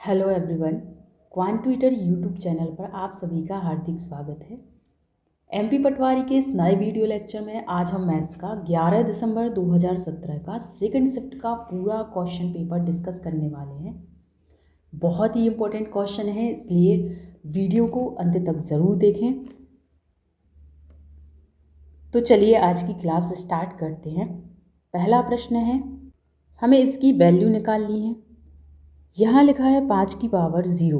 Hello everyone, quant Twitter YouTube channel पर आप सभी का हार्दिक स्वागत है। एमपी पटवारी के इस नए वीडियो लेक्चर में आज हम मैथ्स का 11 दिसंबर 2017 का सेकंड शिफ्ट का पूरा क्वेश्चन पेपर डिस्कस करने वाले हैं। बहुत ही इम्पोर्टेंट क्वेश्चन है, इसलिए वीडियो को अंत तक ज़रूर देखें। तो चलिए आज की क्लास स्टार्ट करते हैं। पहला प्रश्न है, हमें इसकी वैल्यू निकालनी है। यहाँ लिखा है 5 की पावर 0।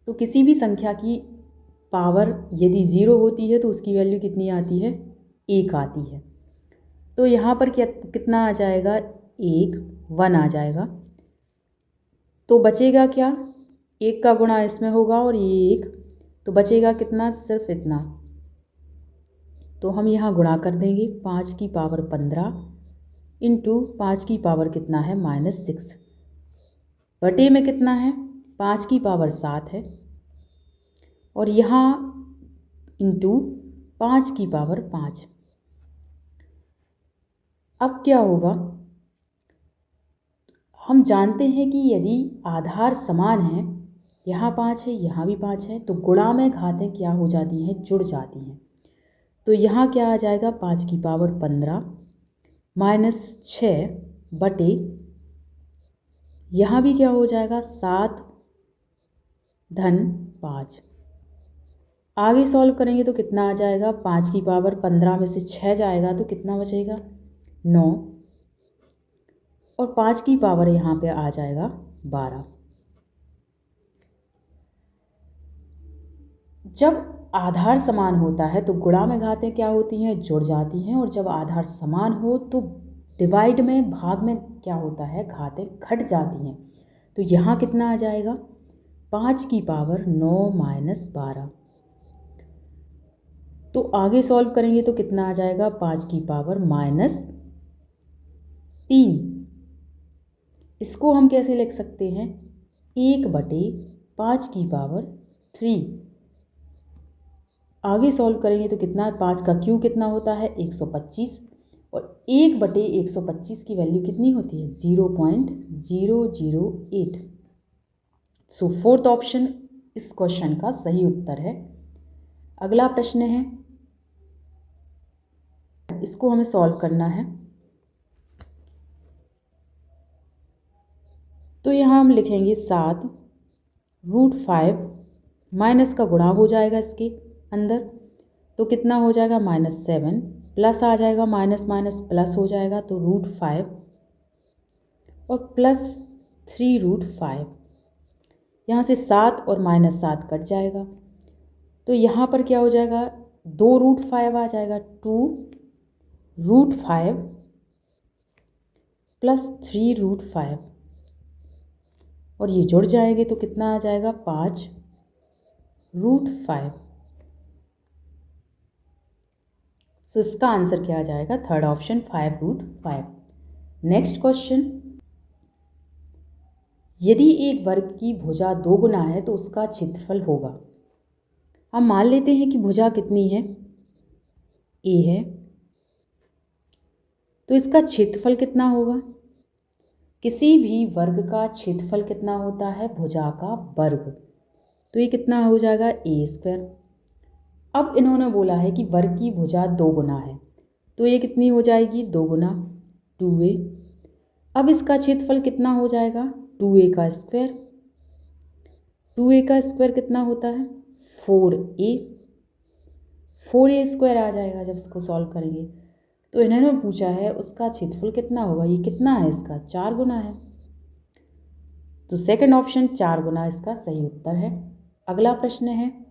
तो किसी भी संख्या की पावर यदि 0 होती है तो उसकी वैल्यू कितनी आती है? 1 आती है। तो यहाँ पर कितना आ जाएगा? 1 आ जाएगा। तो बचेगा क्या? 1 का गुणा इसमें होगा और ये 1, तो बचेगा कितना? सिर्फ इतना। तो हम यहाँ गुणा कर देंगे 5 की पावर 15 इंटू 5 की पावर कितना है? -6 बटे में कितना है? 5 की पावर 7 है और यहाँ इंटू 5 की पावर 5। अब क्या होगा? हम जानते हैं कि यदि आधार समान है, यहाँ 5 है यहाँ भी 5 है, तो गुणा में घातें क्या हो जाती हैं? जुड़ जाती हैं। तो यहाँ क्या आ जाएगा? 5 की पावर 15 -6 बटे, यहाँ भी क्या हो जाएगा? 7 धन 5। आगे सॉल्व करेंगे तो कितना आ जाएगा? 5 की पावर 15 में से 6 जाएगा तो कितना बचेगा? 9 और 5 की पावर यहाँ पे आ जाएगा 12। जब आधार समान होता है तो गुणा में घातें क्या होती हैं? जुड़ जाती हैं। और जब आधार समान हो तो डिवाइड में, भाग में क्या होता है? घातें घट जाती हैं। तो यहाँ कितना आ जाएगा? 5 की पावर 9 - 12। तो आगे सॉल्व करेंगे तो कितना आ जाएगा? 5 की पावर -3। इसको हम कैसे लिख सकते हैं? 1/5 की पावर 3। आगे सॉल्व करेंगे तो कितना? 5 का क्यूब कितना होता है? 125 और 1/125 की वैल्यू कितनी होती है? 0.008। सो फोर्थ ऑप्शन इस क्वेश्चन का सही उत्तर है। अगला प्रश्न है, इसको हमें सॉल्व करना है। तो यहाँ हम लिखेंगे 7√5 माइनस का गुणा हो जाएगा इसके अंदर, तो कितना हो जाएगा? -7 प्लस आ जाएगा, माइनस माइनस प्लस हो जाएगा, तो √5 और प्लस 3√5। यहाँ से 7 और -7 कट जाएगा, तो यहाँ पर क्या हो जाएगा? 2√5 आ जाएगा। 2√5 प्लस 3√5 और ये जुड़ जाएंगे तो कितना आ जाएगा? 5√5। सो इसका आंसर क्या आ जाएगा? Third option 5√5। नेक्स्ट क्वेश्चन, यदि एक वर्ग की भुजा 2 गुना है तो उसका क्षेत्रफल होगा। हम मान लेते हैं कि भुजा कितनी है? ए है, तो इसका क्षेत्रफल कितना होगा? किसी भी वर्ग का क्षेत्रफल कितना होता है? भुजा का वर्ग। तो ये कितना हो जाएगा? a²। अब इन्होंने बोला है कि वर्ग की भुजा 2 गुना है, तो ये कितनी हो जाएगी? 2 गुना 2a। अब इसका क्षेत्रफल कितना हो जाएगा? 2a का स्क्वायर। 2a का स्क्वायर कितना होता है? 4a। 4a² आ जाएगा जब इसको सॉल्व करेंगे। तो इन्होंने पूछा है उसका क्षेत्रफल कितना होगा। ये कितना है? इसका 4 गुना है। तो सेकंड ऑप्शन 4 गुना इसका सही उत्तर है। अगला प्रश्न है,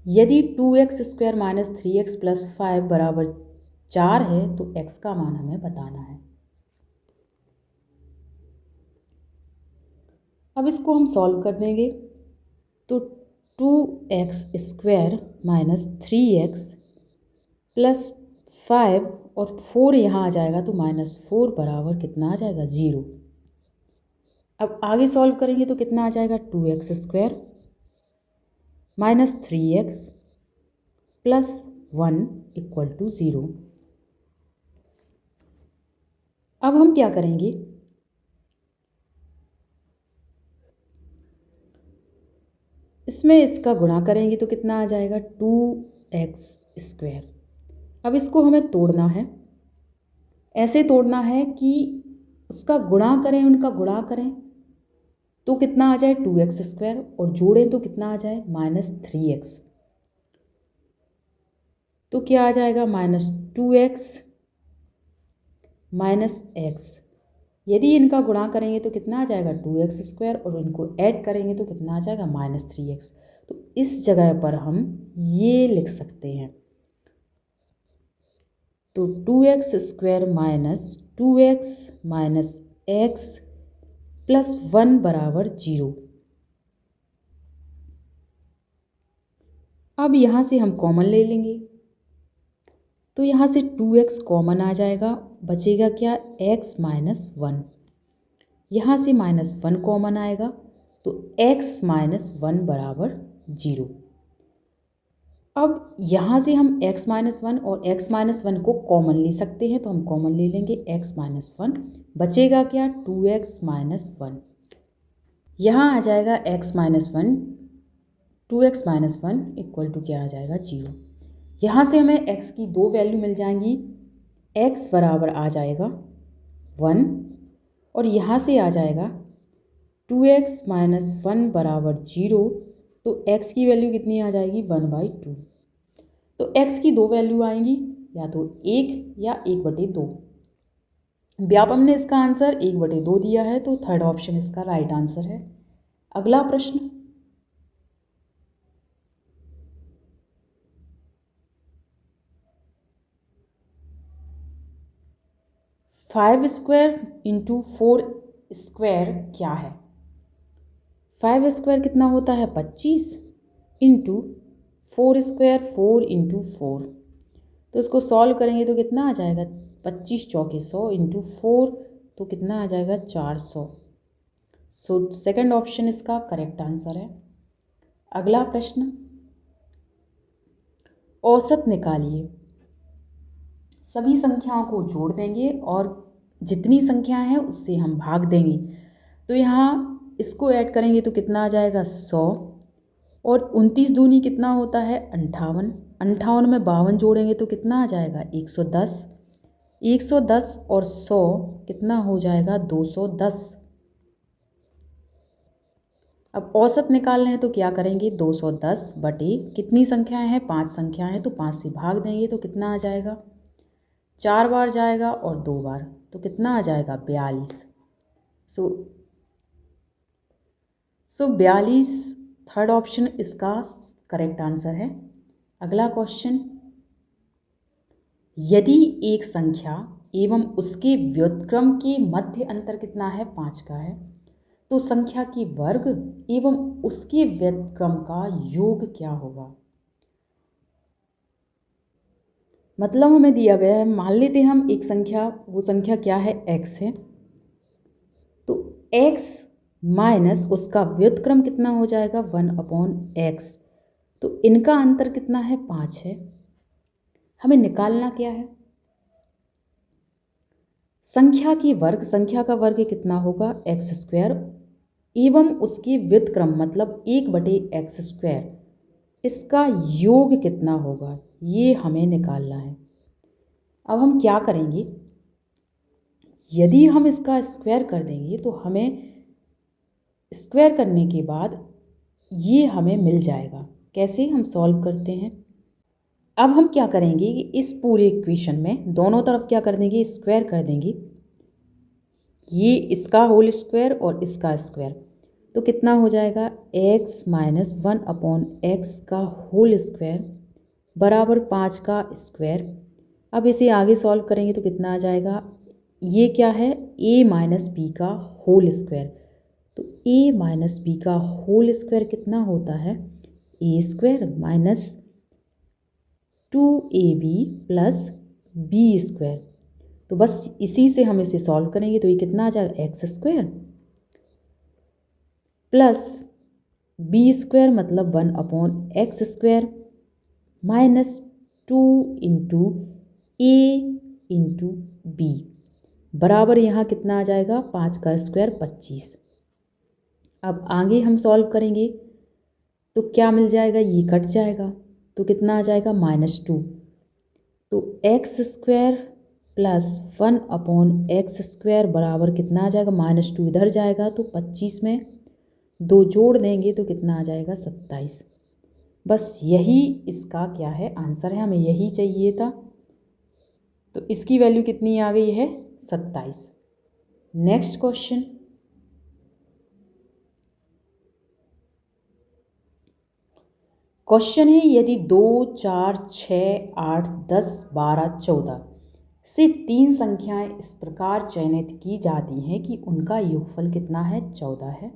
यदि 2x² - 3x + 5 = 4 है तो x का मान हमें बताना है। अब इसको हम सॉल्व कर देंगे तो 2x² - 3x + 5 और 4 यहाँ आ जाएगा, तो -4 बराबर कितना आ जाएगा? 0। अब आगे सॉल्व करेंगे तो कितना आ जाएगा? 2x² - 3x + 1 = 0। अब हम क्या करेंगे, इसमें इसका गुणा करेंगे तो कितना आ जाएगा 2x²। अब इसको हमें तोड़ना है, ऐसे तोड़ना है कि उसका गुणा करें, उनका गुणा करें तो कितना आ जाए 2x², और जोड़ें तो कितना आ जाए -3x। तो क्या आ जाएगा -2x -x। यदि इनका गुणा करेंगे तो कितना आ जाएगा 2x², और इनको ऐड करेंगे तो कितना आ जाएगा -3x। तो इस जगह पर हम ये लिख सकते हैं, तो 2x² -2x -x + 1 = 0। अब यहाँ से हम कॉमन ले लेंगे, तो यहाँ से 2x कॉमन आ जाएगा, बचेगा क्या x -1। यहाँ से -1 कॉमन आएगा तो x -1 = 0। अब यहाँ से हम x -1 और x -1 को कॉमन ले सकते हैं, तो हम कॉमन ले लेंगे x -1, बचेगा क्या 2x -1। यहाँ आ जाएगा x -1, 2x -1 = क्या आ जाएगा 0। यहाँ से हमें x की दो वैल्यू मिल जाएंगी, x बराबर आ जाएगा 1, और यहाँ से आ जाएगा 2x -1 = 0। तो x की वैल्यू कितनी आ जाएगी 1/2। तो x की दो वैल्यू आएंगी, या तो 1 या 1/2। व्यापम ने इसका आंसर 1/2 दिया है, तो थर्ड ऑप्शन इसका राइट आंसर है। अगला प्रश्न, फाइव स्क्वायर इंटू 4² क्या है। 5² कितना होता है 25, इंटू 4² 4 × 4। तो इसको सॉल्व करेंगे तो कितना आ जाएगा 25 चौके 100 इंटू 4, तो कितना आ जाएगा 400। सो सेकंड ऑप्शन इसका करेक्ट आंसर है। अगला प्रश्न, औसत निकालिए। सभी संख्याओं को जोड़ देंगे और जितनी संख्या है उससे हम भाग देंगे। तो यहाँ इसको ऐड करेंगे तो कितना आ जाएगा 100, और 29 दूनी कितना होता है 58। 58 में 52 जोड़ेंगे तो कितना आ जाएगा 110। 110 और 100 कितना हो जाएगा 210। अब औसत निकालना है तो क्या करेंगे 210 बटे कितनी संख्याएं हैं 5 संख्याएं हैं, तो 5 से भाग देंगे तो कितना आ जाएगा 4 बार जाएगा और 2 बार, तो कितना आ जाएगा 42। सो 42 थर्ड ऑप्शन इसका करेक्ट आंसर है। अगला क्वेश्चन, यदि एक संख्या एवं उसके व्युत्क्रम के मध्य अंतर कितना है 5 का है, तो संख्या के वर्ग एवं उसके व्युत्क्रम का योग क्या होगा। मतलब हमें दिया गया है, मान लेते हम एक संख्या, वो संख्या क्या है x है, तो x माइनस उसका व्युत्क्रम कितना हो जाएगा 1/x। तो इनका अंतर कितना है 5 है। हमें निकालना क्या है, संख्या की वर्ग, संख्या का वर्ग कितना होगा x² एवं उसके व्युत्क्रम मतलब 1/x², इसका योग कितना होगा, ये हमें निकालना है। अब हम क्या करेंगे, यदि हम इसका स्क्वायर कर देंगे तो हमें स्क्वायर करने के बाद ये हमें मिल जाएगा। कैसे हम सॉल्व करते हैं, अब हम क्या करेंगे कि इस पूरे इक्वेशन में दोनों तरफ क्या कर देंगे स्क्वायर कर देंगे, ये इसका होल स्क्वायर और इसका स्क्वायर, तो कितना हो जाएगा x - 1/x का होल स्क्वायर बराबर 5 का स्क्वायर। अब इसे आगे सॉल्व करेंगे तो कितना आ जाएगा, ये क्या है a - b का होल स्क्वायर, तो a - b का होल स्क्वायर कितना होता है a² - 2ab + b²। तो बस इसी से हम इसे सॉल्व करेंगे तो ये कितना आ जाएगा x² प्लस b² मतलब 1/x² -2 × a × b। बराबर यहाँ कितना आ जाएगा 5 का स्क्वायर 25। अब आगे हम सॉल्व करेंगे तो क्या मिल जाएगा, ये कट जाएगा तो कितना आ जाएगा -2। तो एक्स स्क्वायर प्लस 1/x² बराबर कितना आ जाएगा -2, इधर जाएगा तो 25 में 2 जोड़ देंगे तो कितना आ जाएगा 27। बस यही इसका क्या है आंसर है, हमें यही चाहिए था। तो इसकी वैल्यू कितनी आ गई है 27। नेक्स्ट क्वेश्चन, क्वेश्चन है यदि 2, 4, 6, 8, 10, 12, 14 से 3 संख्याएं इस प्रकार चयनित की जाती हैं कि उनका योगफल कितना है 14 है,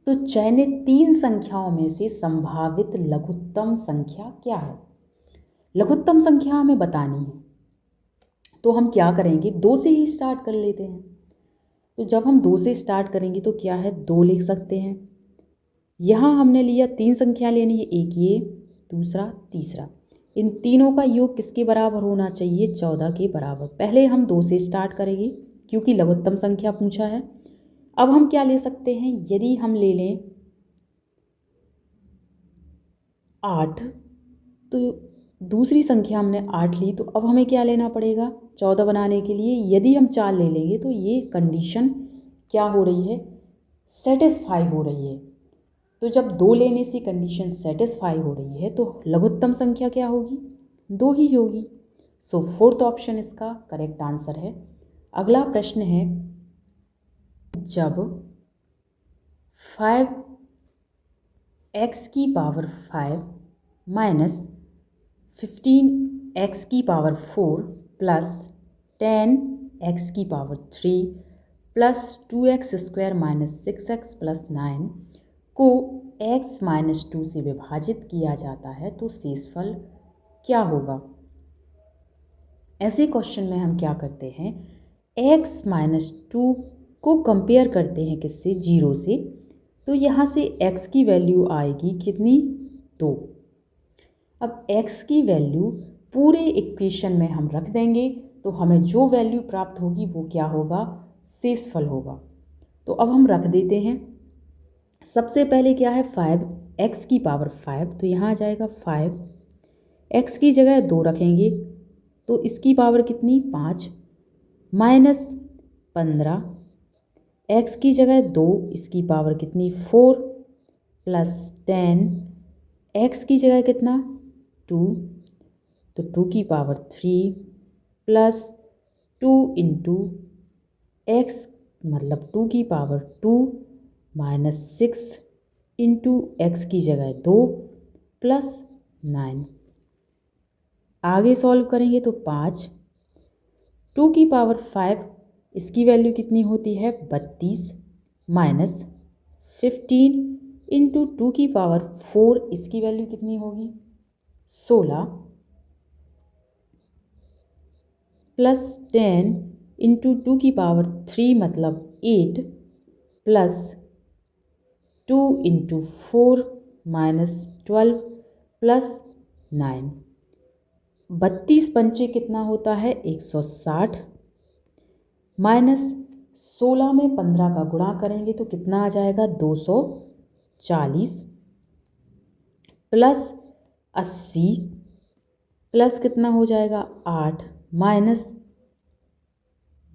तो चयनित 3 संख्याओं में से संभावित लघुत्तम संख्या क्या है। लघुत्तम संख्या हमें बतानी है तो हम क्या करेंगे, 2 से ही स्टार्ट कर लेते हैं। तो जब हम 2 से स्टार्ट करेंगे तो क्या है 2 लिख सकते हैं। यहाँ हमने लिया 3 संख्या लेनी है, एक ये, दूसरा, तीसरा। इन तीनों का योग किसके बराबर होना चाहिए 14 के बराबर। पहले हम 2 से स्टार्ट करेंगे क्योंकि लघुत्तम संख्या पूछा है। अब हम क्या ले सकते हैं, यदि हम ले लें 8, तो दूसरी संख्या हमने 8 ली, तो अब हमें क्या लेना पड़ेगा 14 बनाने के लिए। यदि हम 4 ले लेंगे तो ये कंडीशन क्या हो रही है, सेटिस्फाई हो रही है। तो जब 2 लेने से कंडीशन सेटिस्फाई हो रही है तो लघुत्तम संख्या क्या होगी 2 ही होगी। सो 4th ऑप्शन इसका करेक्ट आंसर है। अगला प्रश्न है, जब 5x⁵ minus 15x⁴ plus 10x⁵ plus 2x² minus 6x plus 9 को x-2 से विभाजित किया जाता है तो शेषफल क्या होगा। ऐसे क्वेश्चन में हम क्या करते हैं, x-2 को कंपेयर करते हैं किससे 0 से। तो यहाँ से x की वैल्यू आएगी कितनी 2। अब x की वैल्यू पूरे इक्वेशन में हम रख देंगे तो हमें जो वैल्यू प्राप्त होगी वो क्या होगा शेषफल होगा। तो अब हम रख देते हैं। सबसे पहले क्या है 5x⁵ तो यहाँ आ जाएगा 5, x की जगह 2 रखेंगे तो इसकी पावर कितनी 5, माइनस 15, x की जगह 2 इसकी पावर कितनी 4, प्लस 10, x की जगह कितना 2 तो 2 की पावर 3 प्लस 2 इंटू x मतलब 2 की पावर 2 माइनस 6 इंटू एक्स की जगह 2 प्लस 9। आगे सॉल्व करेंगे तो 5, 2 की पावर 5 इसकी वैल्यू कितनी होती है 32 माइनस 15 इंटू 2 की पावर 4 इसकी वैल्यू कितनी होगी 16 प्लस 10 इंटू 2 की पावर 3 मतलब 8 प्लस 2 इंटू 4 माइनस 12 प्लस 9। 32 पंचे कितना होता है 160 माइनस 16 में 15 का गुणा करेंगे तो कितना आ जाएगा 240 प्लस 80 प्लस कितना हो जाएगा 8 माइनस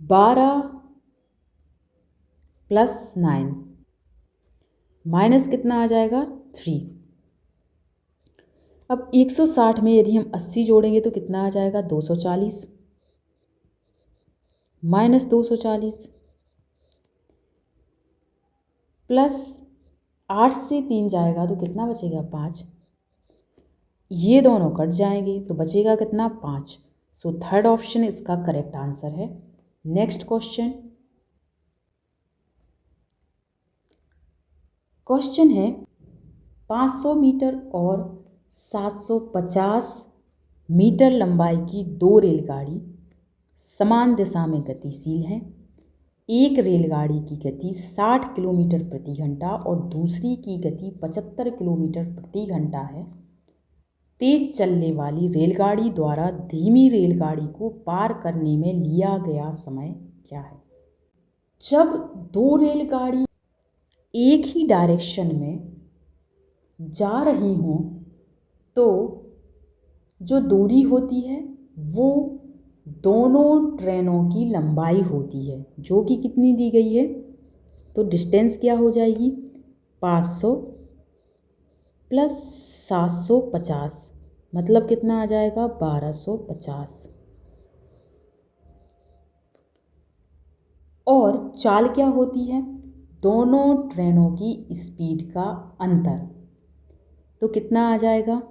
12 प्लस 9 माइनस कितना आ जाएगा 3। अब 160 में यदि हम 80 जोड़ेंगे तो कितना आ जाएगा 240 माइनस 240 प्लस 8 से 3 जाएगा तो कितना बचेगा 5। ये दोनों कट जाएंगे तो बचेगा कितना 5। सो 3rd ऑप्शन इसका करेक्ट आंसर है। नेक्स्ट क्वेश्चन है 500 मीटर और 750 मीटर लंबाई की 2 रेलगाड़ी समान दिशा में गतिशील हैं। एक रेलगाड़ी की गति 60 किलोमीटर प्रति घंटा और दूसरी की गति 75 किलोमीटर प्रति घंटा है। तेज चलने वाली रेलगाड़ी द्वारा धीमी रेलगाड़ी को पार करने में लिया गया समय क्या है। जब दो रेलगाड़ी एक ही डायरेक्शन में जा रही हों तो जो दूरी होती है वो दोनों ट्रेनों की लंबाई होती है, जो कि कितनी दी गई है। तो डिस्टेंस क्या हो जाएगी, 500 प्लस 750, मतलब कितना आ जाएगा, 1250। और चाल क्या होती है, दोनों ट्रेनों की स्पीड का अंतर। तो कितना आ जाएगा,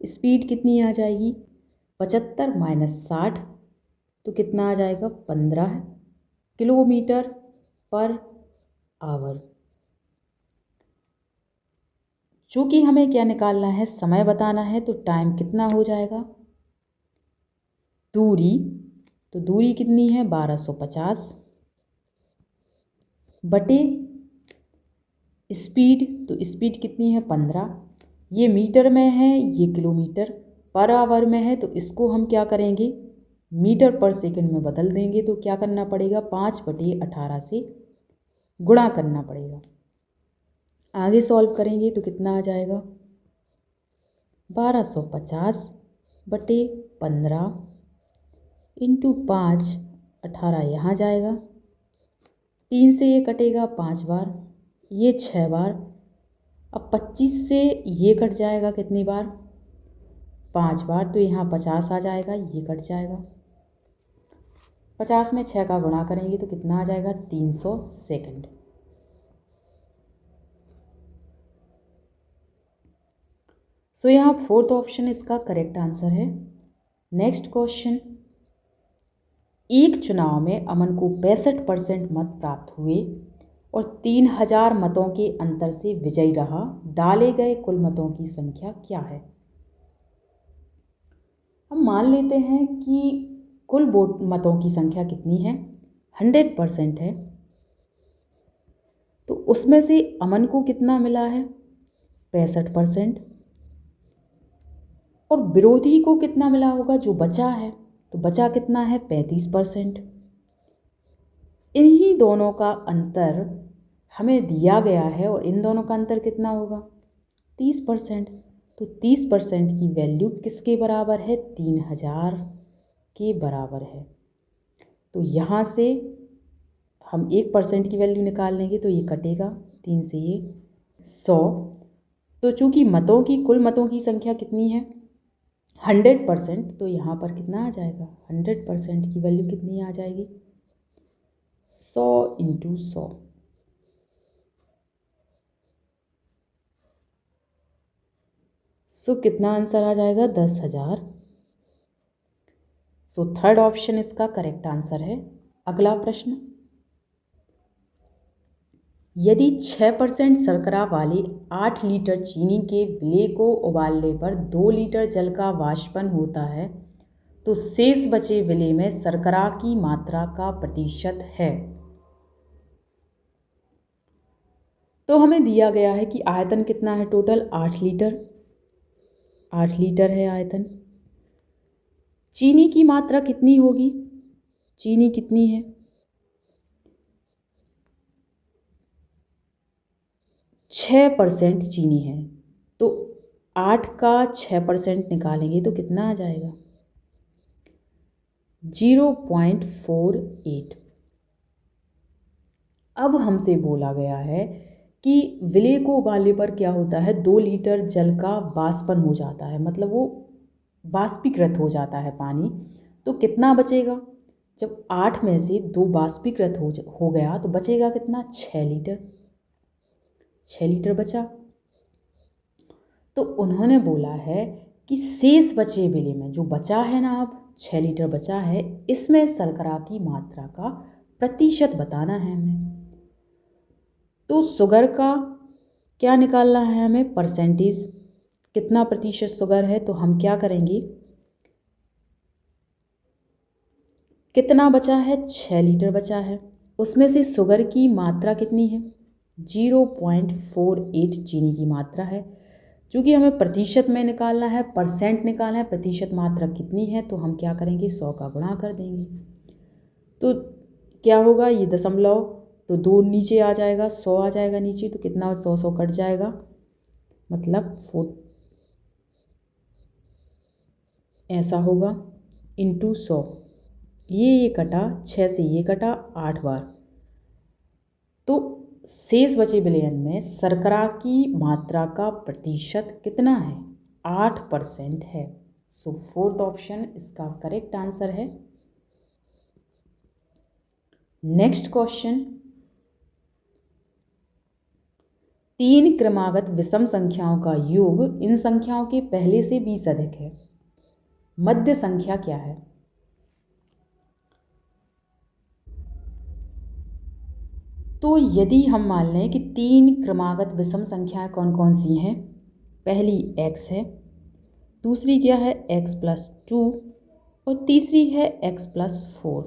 स्पीड कितनी आ जाएगी, 75 माइनस 60, तो कितना आ जाएगा, 15 किलोमीटर पर आवर। चूँकि हमें क्या निकालना है, समय बताना है, तो टाइम कितना हो जाएगा, दूरी, तो दूरी कितनी है, 1250 बटे स्पीड, तो स्पीड कितनी है, 15। ये मीटर में है, ये किलोमीटर पर आवर में है, तो इसको हम क्या करेंगे, मीटर पर सेकंड में बदल देंगे। तो क्या करना पड़ेगा, 5/18 से गुणा करना पड़ेगा। आगे सॉल्व करेंगे तो कितना आ जाएगा, 1250 बटे 15 इंटू 5, 18 यहाँ जाएगा, 3 से ये कटेगा 5 बार, ये 6 बार। अब 25 से ये कट जाएगा कितनी बार, 5 बार, तो यहाँ 50 आ जाएगा, ये कट जाएगा। 50 में 6 का गुणा करेंगे तो कितना आ जाएगा, 300 सेकंड। सो यहाँ फोर्थ ऑप्शन इसका करेक्ट आंसर है। नेक्स्ट क्वेश्चन, एक चुनाव में अमन को 65% मत प्राप्त हुए और 3000 मतों के अंतर से विजयी रहा। डाले गए कुल मतों की संख्या क्या है। हम मान लेते हैं कि कुल वोट मतों की संख्या कितनी है, 100% है। तो उसमें से अमन को कितना मिला है, 65%, और विरोधी को कितना मिला होगा, जो बचा है, तो बचा कितना है, 35%। इन्हीं दोनों का अंतर हमें दिया गया है और इन दोनों का अंतर कितना होगा, 30%। तो 30% की वैल्यू किसके बराबर है, 3000 के बराबर है। तो यहाँ से हम 1% की वैल्यू निकाल लेंगे तो ये कटेगा, 3 से ये 100। तो चूँकि मतों की कुल मतों की संख्या कितनी है, 100%, तो यहाँ पर कितना आ जाएगा, 100% की वैल्यू कितनी आ जाएगी, 100 × 100। सो कितना आंसर आ जाएगा, 10,000। सो थर्ड ऑप्शन इसका करेक्ट आंसर है। अगला प्रश्न, यदि 6% शर्करा वाले 8 लीटर चीनी के विलेय को उबालने पर 2 लीटर जल का वाष्पन होता है तो शेष बचे विलेय में शर्करा की मात्रा का प्रतिशत है। तो हमें दिया गया है कि आयतन कितना है, टोटल 8 लीटर, 8 लीटर है आयतन। चीनी की मात्रा कितनी होगी, चीनी कितनी है, 6% चीनी है। तो 8 का 6% निकालेंगे तो कितना आ जाएगा, 0.48। अब हमसे बोला गया है कि विलेय को उबालने पर क्या होता है, 2 लीटर जल का वाष्पन हो जाता है, मतलब वो बाष्पीकृत हो जाता है पानी। तो कितना बचेगा, जब 8 में से 2 बाष्पीकृत हो गया तो बचेगा कितना, 6 लीटर, 6 लीटर बचा। तो उन्होंने बोला है कि शेष बचे विलेय में, जो बचा है ना, अब 6 लीटर बचा है, इसमें शर्करा की मात्रा का प्रतिशत बताना है हमें। तो शुगर का क्या निकालना है हमें, परसेंटेज, कितना प्रतिशत शुगर है। तो हम क्या करेंगे, कितना बचा है, 6 लीटर बचा है, उसमें से शुगर की मात्रा कितनी है, 0.48 चीनी की मात्रा है। चूँकि हमें प्रतिशत में निकालना है, परसेंट निकालना है, प्रतिशत मात्रा कितनी है, तो हम क्या करेंगे, 100 का गुणा कर देंगे। तो क्या होगा, ये दशमलव तो 2 नीचे आ जाएगा, 100 आ जाएगा नीचे, तो कितना 100 कट जाएगा, मतलब 4 ऐसा होगा इंटू 100। ये कटा, 6 से ये कटा 8 बार, तो शेष बचे विलयन में शर्करा की मात्रा का प्रतिशत कितना है, 8% है। सो फोर्थ ऑप्शन इसका करेक्ट आंसर है। नेक्स्ट क्वेश्चन, 3 क्रमागत विषम संख्याओं का योग इन संख्याओं के पहले से 20 अधिक है, मध्य संख्या क्या है। तो यदि हम मान लें कि 3 क्रमागत विषम संख्याएं कौन कौन सी हैं, पहली x है, दूसरी क्या है x+2 और तीसरी है x+4।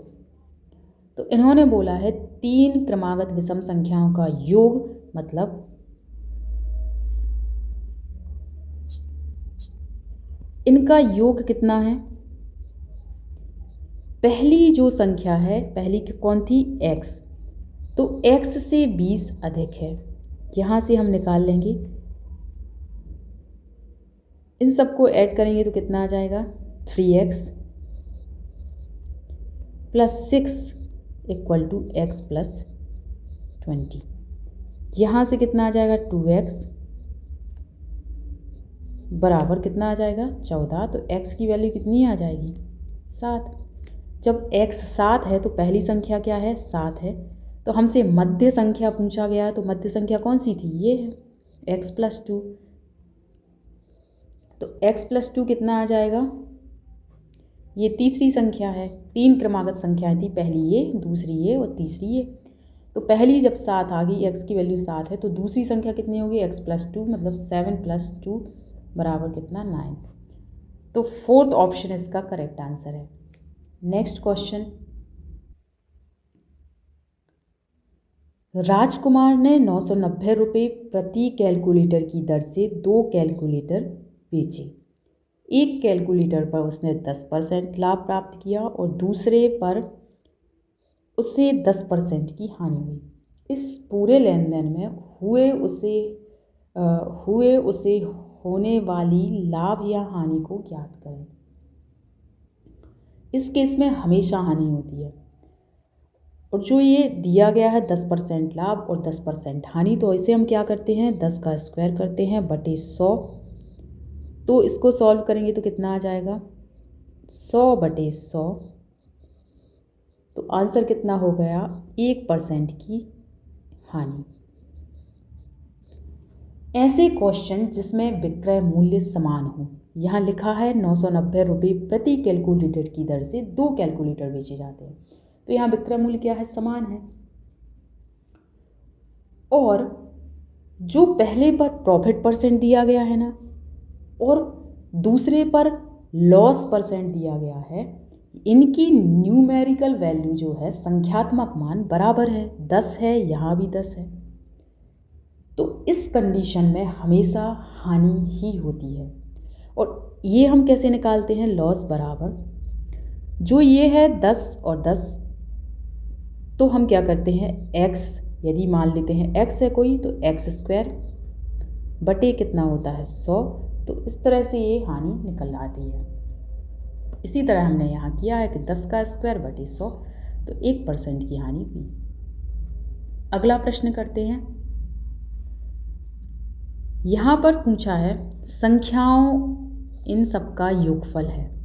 तो इन्होंने बोला है 3 क्रमागत विषम संख्याओं का योग, मतलब इनका योग कितना है। पहली जो संख्या है, पहली कौन थी x, तो x से 20 अधिक है, यहाँ से हम निकाल लेंगे, इन सबको ऐड करेंगे तो कितना आ जाएगा 3x + 6 = x+20। यहाँ से कितना आ जाएगा 2x बराबर कितना आ जाएगा 14। तो x की वैल्यू कितनी आ जाएगी 7। जब x 7 है तो पहली संख्या क्या है 7 है, तो हमसे मध्य संख्या पूछा गया, तो मध्य संख्या कौन सी थी, ये है x+2। तो x+2 कितना आ जाएगा, ये तीसरी संख्या है, 3 क्रमागत संख्याएं थी, पहली ये, दूसरी ये और तीसरी ये। तो पहली जब 7 आ गई, x की वैल्यू 7 है, तो दूसरी संख्या कितनी होगी x+2, मतलब 7 + 2 बराबर कितना 9। तो फोर्थ ऑप्शन इसका करेक्ट आंसर है। नेक्स्ट क्वेश्चन, राजकुमार ने 990 रुपये प्रति कैलकुलेटर की दर से 2 कैलकुलेटर बेचे। एक कैलकुलेटर पर उसने 10% लाभ प्राप्त किया और दूसरे पर उससे 10% की हानि हुई। इस पूरे लेन देन में हुए उसे होने वाली लाभ या हानि को ज्ञात करें। इस केस में हमेशा हानि होती है, और जो ये दिया गया है 10% लाभ और 10% हानि, तो इसे हम क्या करते हैं 10 का स्क्वायर करते हैं बटे 100। तो इसको सॉल्व करेंगे तो कितना आ जाएगा 100/100। तो आंसर कितना हो गया 1% की हानि। ऐसे क्वेश्चन जिसमें विक्रय मूल्य समान हो, यहाँ लिखा है 990 रुपये प्रति कैलकुलेटर की दर से 2 कैलकुलेटर बेचे जाते हैं, तो यहाँ विक्रय मूल्य क्या है समान है, और जो पहले पर प्रॉफिट परसेंट दिया गया है ना, और दूसरे पर लॉस परसेंट दिया गया है, इनकी न्यूमेरिकल वैल्यू जो है संख्यात्मक मान बराबर है, 10 है, यहाँ भी 10 है। तो इस कंडीशन में हमेशा हानि ही होती है। और ये हम कैसे निकालते हैं, लॉस बराबर जो ये है 10 और 10, तो हम क्या करते हैं x, यदि मान लेते हैं x है कोई, तो x² बटे कितना होता है 100। तो इस तरह से ये हानि निकल आती है। इसी तरह हमने यहाँ किया है कि 10 का स्क्वायर बटे 100, तो 1% की हानि हुई। अगला प्रश्न करते हैं। यहाँ पर पूछा है संख्याओं इन सबका योगफल है।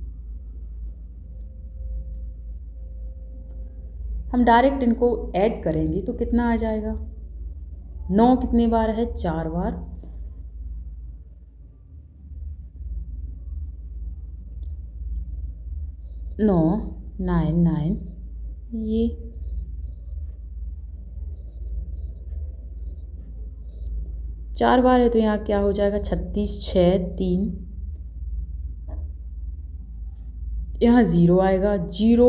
हम डायरेक्ट इनको ऐड करेंगे तो कितना आ जाएगा, 9 कितने बार है 4 बार, 9 9 9, ये 4 बार है, तो यहाँ क्या हो जाएगा 36 6 3, यहाँ 0 आएगा 0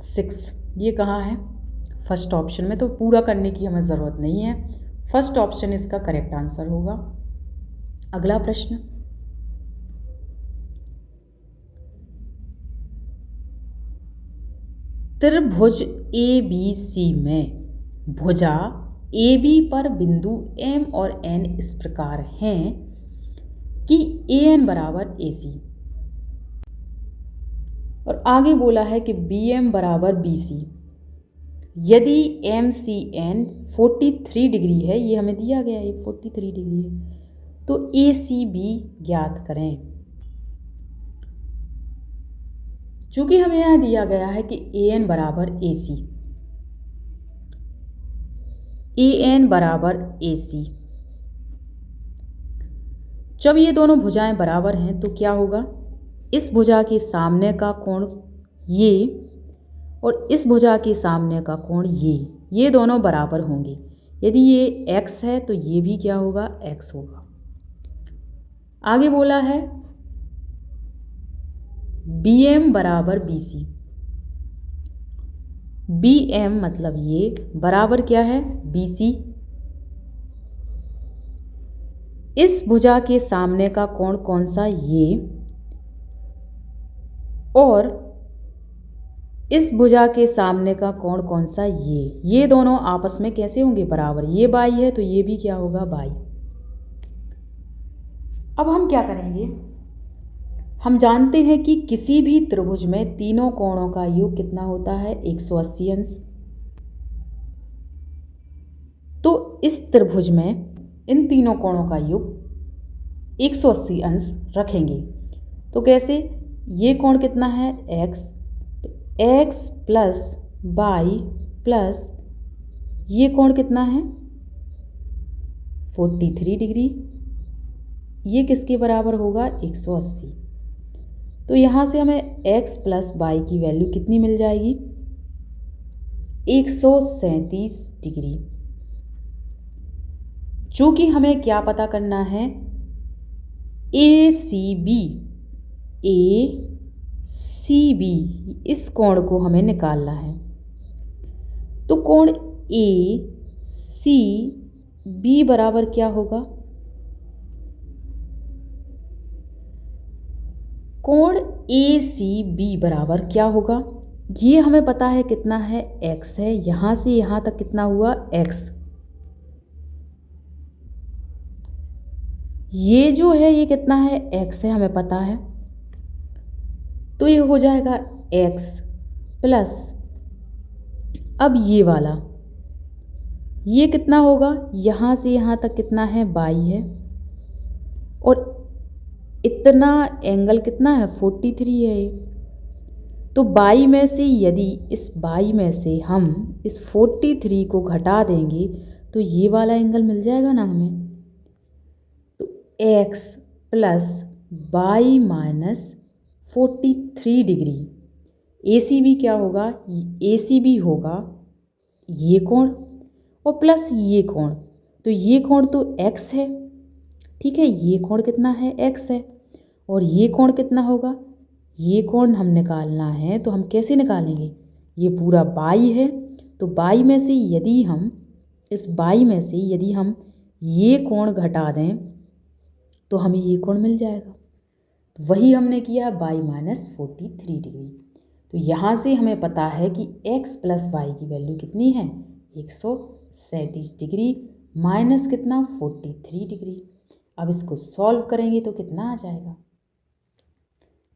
6। ये कहाँ है फर्स्ट ऑप्शन में, तो पूरा करने की हमें ज़रूरत नहीं है, फर्स्ट ऑप्शन इसका करेक्ट आंसर होगा। अगला प्रश्न, त्रिभुज ABC में भुजा AB पर बिंदु M और N इस प्रकार हैं कि AN बराबर AC, और आगे बोला है कि BM बराबर BC। यदि MCN 43 डिग्री है, ये हमें दिया गया है, ये 43 डिग्री है, तो ACB ज्ञात करें। चूँकि हमें यहाँ दिया गया है कि AN बराबर AC, AN बराबर AC, जब ये दोनों भुजाएं बराबर हैं तो क्या होगा, इस भुजा के सामने का कोण ये और इस भुजा के सामने का कोण ये दोनों बराबर होंगे। यदि ये x है तो ये भी क्या होगा, x होगा। आगे बोला है BM बराबर BC, BM मतलब ये बराबर क्या है, BC। इस भुजा के सामने का कोण कौन सा, ये, और इस भुजा के सामने का कोण कौन सा, ये दोनों आपस में कैसे होंगे, बराबर। ये बाई है तो ये भी क्या होगा, बाई। अब हम क्या करेंगे, हम जानते हैं कि किसी भी त्रिभुज में तीनों कोणों का योग कितना होता है, 180 अंश। तो इस त्रिभुज में इन तीनों कोणों का योग 180 अंश रखेंगे। तो कैसे, ये कोण कितना है, x, तो x प्लस बाई प्लस ये कोण कितना है, 43 डिग्री, ये किसके बराबर होगा, 180। तो यहाँ से हमें x प्लस बाई की वैल्यू कितनी मिल जाएगी, 137 डिग्री। चूँकि हमें क्या पता करना है, ACB इस कोण को हमें निकालना है। तो कोण ACB बराबर क्या होगा, कोण ACB बराबर क्या होगा, ये हमें पता है कितना है, x है, यहाँ से यहाँ तक कितना हुआ, x। ये जो है ये कितना है, x है, हमें पता है। तो ये हो जाएगा x प्लस, अब ये वाला ये कितना होगा, यहाँ से यहाँ तक कितना है, बाई है, और इतना एंगल कितना है, 43 है ये। तो बाई में से यदि इस बाई में से हम इस 43 को घटा देंगे तो ये वाला एंगल मिल जाएगा ना हमें। तो x plus by minus 43 degree, ACB क्या होगा, ACB होगा ये कोण और प्लस ये कोण। तो ये कोण तो x है, ठीक है, ये कोण कितना है, x है, और ये कोण कितना होगा, ये कोण हम निकालना है। तो हम कैसे निकालेंगे, ये पूरा बाई है, तो बाई में से यदि हम इस बाई में से यदि हम ये कोण घटा दें तो हमें ये कोण मिल जाएगा। तो वही हमने किया, बाई माइनस 43 डिग्री। तो यहाँ से हमें पता है कि x प्लस वाई की वैल्यू कितनी है, 137 डिग्री माइनस कितना, 43 डिग्री। अब इसको सॉल्व करेंगे तो कितना आ जाएगा,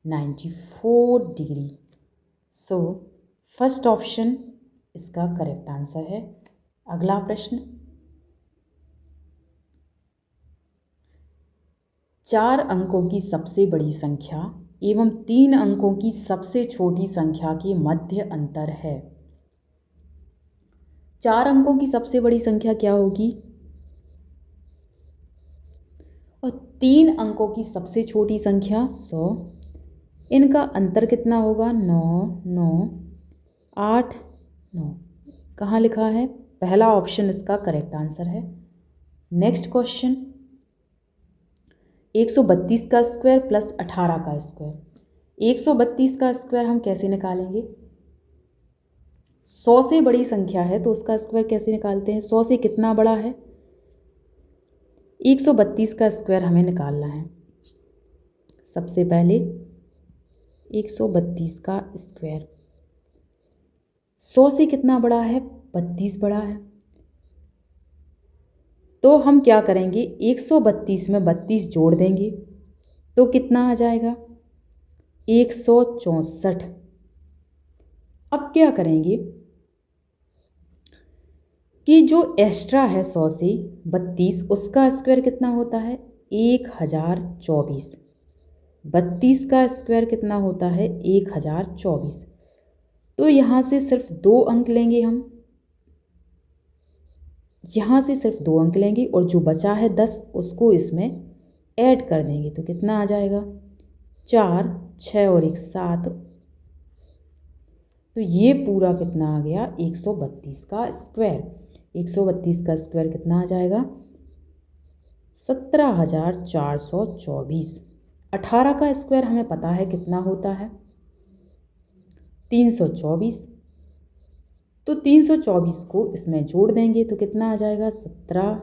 94 डिग्री। सो फर्स्ट ऑप्शन इसका करेक्ट आंसर है। अगला प्रश्न, 4 अंकों की सबसे बड़ी संख्या एवं 3 अंकों की सबसे छोटी संख्या के मध्य अंतर है। 4 अंकों की सबसे बड़ी संख्या क्या होगी और 3 अंकों की सबसे छोटी संख्या 100। इनका अंतर कितना होगा, 9 9 8 9। कहाँ लिखा है, पहला ऑप्शन इसका करेक्ट आंसर है। नेक्स्ट क्वेश्चन, 132 का स्क्वायर प्लस 18 का स्क्वायर। 132 का स्क्वायर हम कैसे निकालेंगे, 100 से बड़ी संख्या है तो उसका स्क्वायर कैसे निकालते हैं, 100 से कितना बड़ा है, 132 का स्क्वायर हमें निकालना है। सबसे पहले 132 का स्क्वायर, 100 से कितना बड़ा है, 32 बड़ा है। तो हम क्या करेंगे, 132 में 32 जोड़ देंगे तो कितना आ जाएगा, 164। अब क्या करेंगे कि जो एक्स्ट्रा है 100 से 32, उसका स्क्वायर कितना होता है, 1024। 32 का स्क्वायर कितना होता है, 1024। तो यहाँ से सिर्फ 2 अंक लेंगे हम, यहाँ से सिर्फ 2 अंक लेंगे और जो बचा है 10 उसको इसमें ऐड कर देंगे तो कितना आ जाएगा, 4, 6 और 1 7। तो ये पूरा कितना आ गया, 132 का स्क्वायर। 132 का स्क्वायर कितना आ जाएगा, 17,424। 18 का स्क्वायर हमें पता है कितना होता है, 324। तो 324 को इसमें जोड़ देंगे तो कितना आ जाएगा, 17,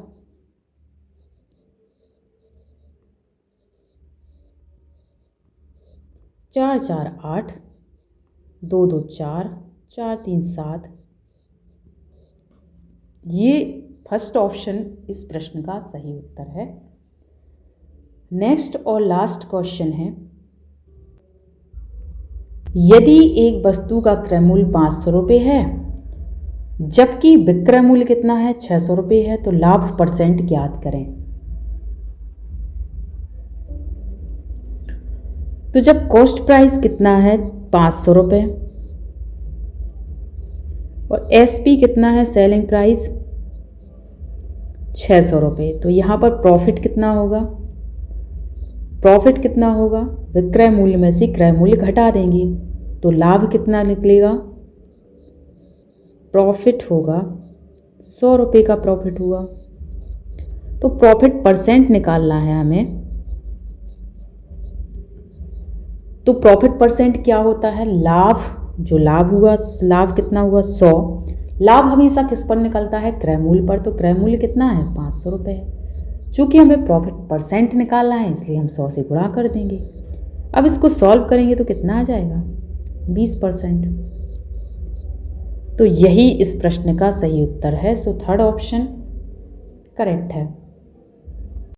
4 4 8, 2 2 4, 4 3 7। ये फर्स्ट ऑप्शन इस प्रश्न का सही उत्तर है। नेक्स्ट और लास्ट क्वेश्चन है, यदि एक वस्तु का क्रय मूल्य 500 रुपये है जबकि विक्रय मूल्य कितना है, 600 रुपये है, तो लाभ परसेंट ज्ञात करें। तो जब कॉस्ट प्राइस कितना है, 500 रुपये, और एसपी कितना है, सेलिंग प्राइस 600 रुपये, तो यहाँ पर प्रॉफिट कितना होगा, प्रॉफिट कितना होगा, विक्रय मूल्य में से क्रय मूल्य घटा देंगे तो लाभ कितना निकलेगा, प्रॉफिट होगा 100 रुपये का प्रॉफिट हुआ। तो प्रॉफिट परसेंट निकालना है हमें। तो प्रॉफिट परसेंट क्या होता है, लाभ, जो लाभ हुआ, लाभ कितना हुआ, 100। लाभ हमेशा किस पर निकलता है, क्रय मूल्य पर। तो क्रय मूल्य कितना है, 500 रुपये है। चूँकि हमें प्रॉफिट परसेंट निकालना है इसलिए हम 100 से गुणा कर देंगे। अब इसको सॉल्व करेंगे तो कितना आ जाएगा, 20%। तो यही इस प्रश्न का सही उत्तर है। सो थर्ड ऑप्शन करेक्ट है।